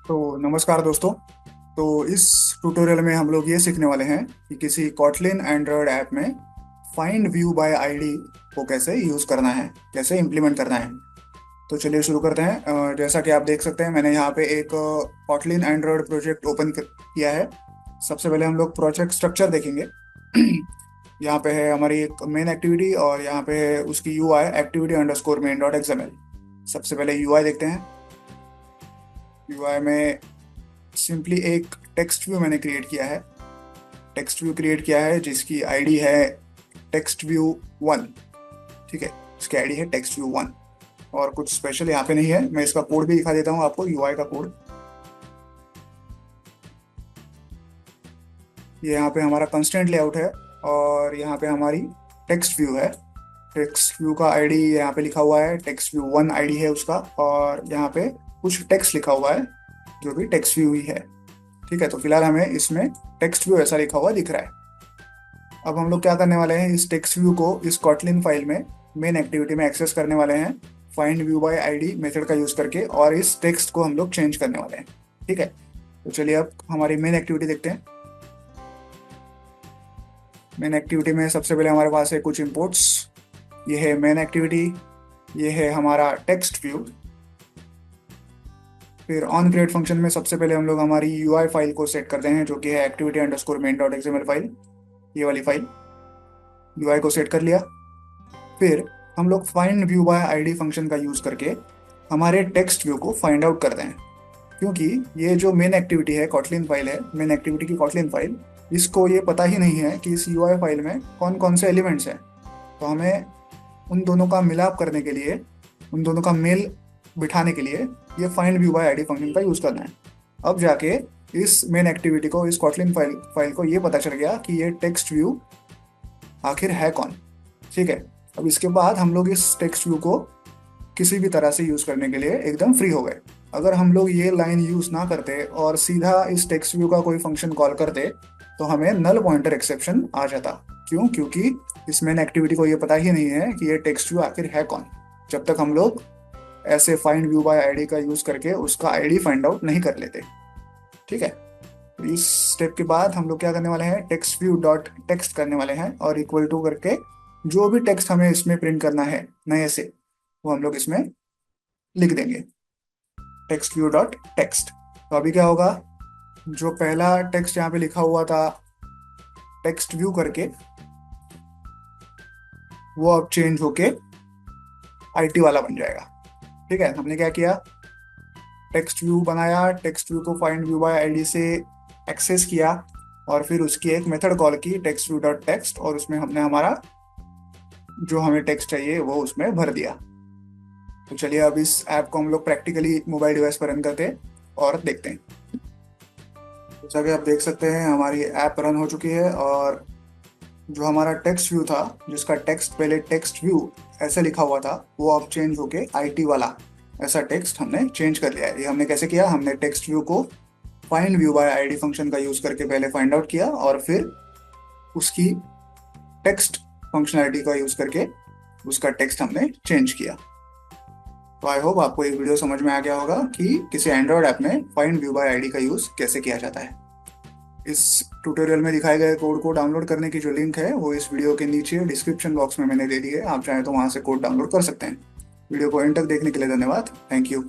तो नमस्कार दोस्तों। तो इस ट्यूटोरियल में हम लोग ये सीखने वाले हैं कि किसी कॉटलिन एंड्रॉयड ऐप में फाइंड व्यू बाय आईडी को कैसे यूज़ करना है, कैसे इम्प्लीमेंट करना है। तो चलिए शुरू करते हैं। जैसा कि आप देख सकते हैं, मैंने यहाँ पे एक कॉटलिन एंड्रॉयड प्रोजेक्ट ओपन किया है। सबसे पहले हम लोग प्रोजेक्ट स्ट्रक्चर देखेंगे। यहाँ पे है हमारी एक मेन एक्टिविटी और यहाँ पे है उसकी UI activity underscore main dot XML. सबसे पहले यूआई देखते हैं। यूआई में सिंपली एक टेक्स्ट व्यू मैंने क्रिएट किया है। टेक्स्ट व्यू क्रिएट किया है जिसकी आईडी है टेक्स्ट व्यू 1। ठीक है, इसकी आईडी है टेक्स्ट व्यू 1 और कुछ स्पेशल यहाँ पे नहीं है। मैं इसका कोड भी दिखा देता हूँ आपको, यूआई का कोड। ये यहाँ पे हमारा कंस्ट्रेंट लेआउट है और यहाँ पे हमारी टेक्स्ट व्यू है। टेक्स्ट व्यू का आईडी यहाँ पे लिखा हुआ है, टेक्स्ट व्यू 1 आईडी है उसका, और यहाँ पे कुछ टेक्स्ट लिखा हुआ है जो कि टेक्स्ट व्यू ही है। ठीक है, तो फिलहाल हमें इसमें टेक्स्ट व्यू ऐसा लिखा हुआ दिख रहा है। अब हम लोग क्या करने वाले हैं, इस टेक्स्ट व्यू को इस कॉटलिन फाइल में मेन एक्टिविटी में एक्सेस करने वाले हैं find view bye ID method का यूज करके, और इस टेक्स्ट को हम लोग चेंज करने वाले हैं। ठीक है, तो चलिए अब हमारी मेन एक्टिविटी देखते हैं। मेन एक्टिविटी में सबसे पहले हमारे पास है कुछ इंपोर्ट्स। ये है मेन एक्टिविटी, ये है हमारा टेक्स्ट व्यू। फिर ऑन क्रिएट फंक्शन में सबसे पहले हम लोग हमारी यूआई फाइल को सेट करते हैं, जो कि है activity underscore main dot XML file. ये वाली फाइल यूआई को सेट कर लिया। फिर हम लोग find view bye ID function का यूज करके हमारे टेक्स्ट व्यू को फाइंड आउट करते हैं, क्योंकि ये जो मेन एक्टिविटी है, कॉटलिन फाइल है, मेन एक्टिविटी की कॉटलिन फाइल, इसको ये पता ही नहीं है कि इस यूआई फाइल में कौन कौन से एलिमेंट्स हैं। तो हमें उन दोनों का मिलाप करने के लिए, उन दोनों का मेल बिठाने के लिए ये find view bye ID function का यूज करना है। अब जाके इस मेन एक्टिविटी को, इस कॉटलिन फाइल को ये पता चल गया कि ये टेक्स्ट व्यू आखिर है कौन। ठीक है, अब इसके बाद हम लोग इस टेक्स्ट व्यू को किसी भी तरह से यूज करने के लिए एकदम फ्री हो गए। अगर हम लोग ये लाइन यूज ना करते और सीधा इस टेक्स्ट व्यू का कोई फंक्शन कॉल करते तो हमें नल पॉइंटर एक्सेप्शन आ जाता। क्यों? क्योंकि इस मेन एक्टिविटी को ये पता ही नहीं है कि ये टेक्स्ट व्यू आखिर है कौन, जब तक हम लोग ऐसे फाइंड व्यू बाय आईडी का यूज करके उसका आईडी फाइंड आउट नहीं कर लेते। ठीक है, तो इस स्टेप के बाद हम लोग क्या करने वाले हैं, टेक्स्ट व्यू डॉट टेक्स्ट करने वाले हैं और इक्वल टू करके जो भी टेक्स्ट हमें इसमें प्रिंट करना है नए से, वो हम लोग इसमें लिख देंगे, टेक्स्ट व्यू डॉट टेक्स्ट। तो अभी क्या होगा, जो पहला टेक्स्ट यहाँ पे लिखा हुआ था टेक्स्ट व्यू करके, वो अब चेंज होके आईटी वाला बन जाएगा। ठीक है, हमने क्या किया, टेक्स्ट व्यू बनाया, टेक्स्ट व्यू को फाइंड व्यू बाय आईडी से एक्सेस किया और फिर उसकी एक मेथड कॉल की टेक्स्ट व्यू डॉट टेक्स्ट, और उसमें हमने हमारा जो हमें टेक्स्ट चाहिए वो उसमें भर दिया। तो चलिए अब इस ऐप को हम लोग प्रैक्टिकली मोबाइल डिवाइस पर रन करते हैं और देखते हैं। जैसा कि आप देख सकते हैं, हमारी ऐप रन हो चुकी है और जो हमारा टेक्स्ट व्यू था, जिसका टेक्स्ट पहले टेक्स्ट व्यू ऐसे लिखा हुआ था, वो अब चेंज होके आईटी वाला ऐसा टेक्स्ट हमने चेंज कर लिया है। ये हमने कैसे किया, हमने टेक्स्ट व्यू को find view bye ID function का यूज करके पहले फाइंड आउट किया और फिर उसकी टेक्स्ट फंक्शनैलिटी का यूज करके उसका टेक्स्ट हमने चेंज किया। तो आई होप आपको ये वीडियो समझ में आ गया होगा कि किसी एंड्रॉयड ऐप में फाइंड व्यू बाय आईडी का यूज कैसे किया जाता है। इस ट्यूटोरियल में दिखाए गए कोड को डाउनलोड करने की जो लिंक है वो इस वीडियो के नीचे डिस्क्रिप्शन बॉक्स में मैंने दे दी है। आप चाहें तो वहां से कोड डाउनलोड कर सकते हैं। वीडियो को एंड तक देखने के लिए धन्यवाद। Thank you.